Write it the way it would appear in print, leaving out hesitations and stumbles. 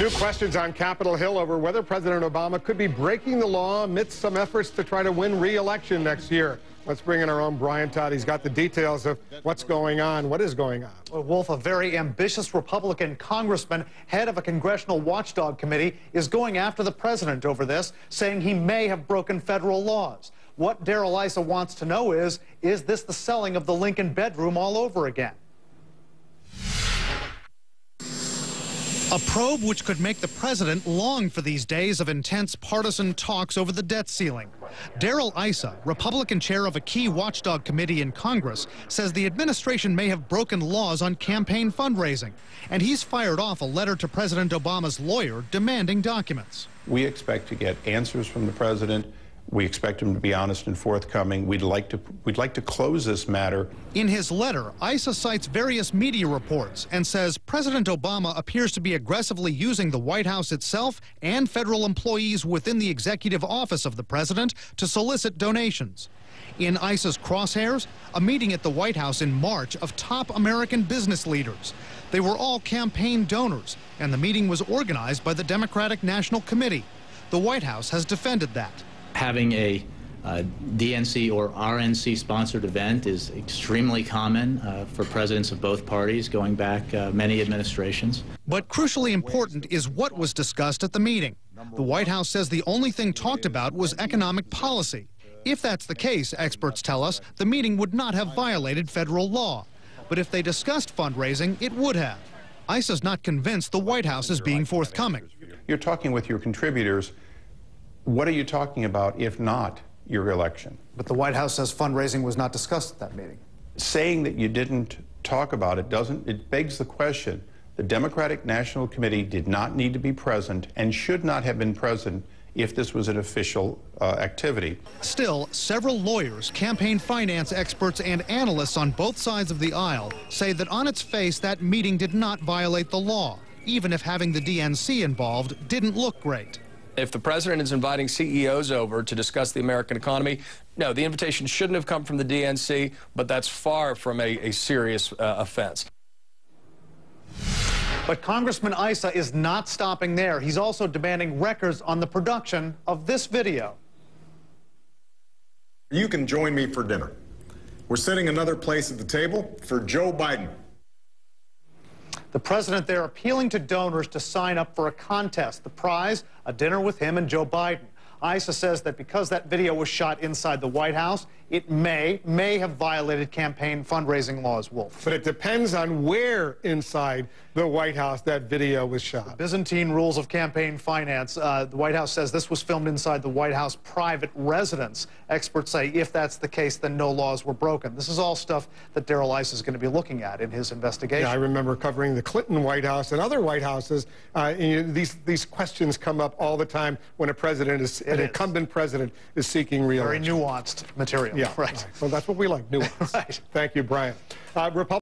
New questions on Capitol Hill over whether President Obama could be breaking the law amidst some efforts to try to win re-election next year. Let's bring in our own Brian Todd. He's got the details of what's going on. What is going on? Well, Wolf, a very ambitious Republican congressman, head of a congressional watchdog committee, is going after the president over this, saying he may have broken federal laws. What Darrell Issa wants to know is this the selling of the Lincoln bedroom all over again? A probe which could make the president long for these days of intense partisan talks over the debt ceiling. Darrell Issa, Republican chair of a key watchdog committee in Congress, says the administration may have broken laws on campaign fundraising, and he's fired off a letter to President Obama's lawyer demanding documents. We expect to get answers from the president. We expect him to be honest and forthcoming. We'd like to close this matter. In his letter, Issa cites various media reports and says President Obama appears to be aggressively using the White House itself and federal employees within the executive office of the president to solicit donations. In Issa's crosshairs, a meeting at the White House in March of top American business leaders. They were all campaign donors, and the meeting was organized by the Democratic National Committee. The White House has defended that. Having a DNC or RNC sponsored event is extremely common for presidents of both parties going back many administrations. But crucially important is what was discussed at the meeting. The White House says the only thing talked about was economic policy. If that's the case, experts tell us, the meeting would not have violated federal law. But if they discussed fundraising, it would have. Issa's not convinced the White House is being forthcoming. You're talking with your contributors. What are you talking about if not your election? But the White House says fundraising was not discussed at that meeting. Saying that you didn't talk about it it begs the question. The Democratic National Committee did not need to be present and should not have been present if this was an official activity. Still, several lawyers, campaign finance experts, and analysts on both sides of the aisle say that on its face that meeting did not violate the law, even if having the DNC involved didn't look great. If the president is inviting CEOs over to discuss the American economy, no, the invitation shouldn't have come from the DNC, but that's far from a serious offense. But Congressman Issa is not stopping there. He's also demanding records on the production of this video. You can join me for dinner. We're setting another place at the table for Joe Biden. The president there appealing to donors to sign up for a contest. The prize, a dinner with him and Joe Biden. Issa says that because that video was shot inside the White House, it may have violated campaign fundraising laws, Wolf. But it depends on where inside the White House that video was shot. Byzantine rules of campaign finance. The White House says this was filmed inside the White House private residence. Experts say if that's the case, then no laws were broken. This is all stuff that Darrell Issa is going to be looking at in his investigation. Yeah, I remember covering the Clinton White House and other White Houses. These questions come up all the time when an incumbent president is seeking re-election. Very nuanced material. Yeah, right. Well, that's what we like, nuance. Right. Thank you, Brian. Republican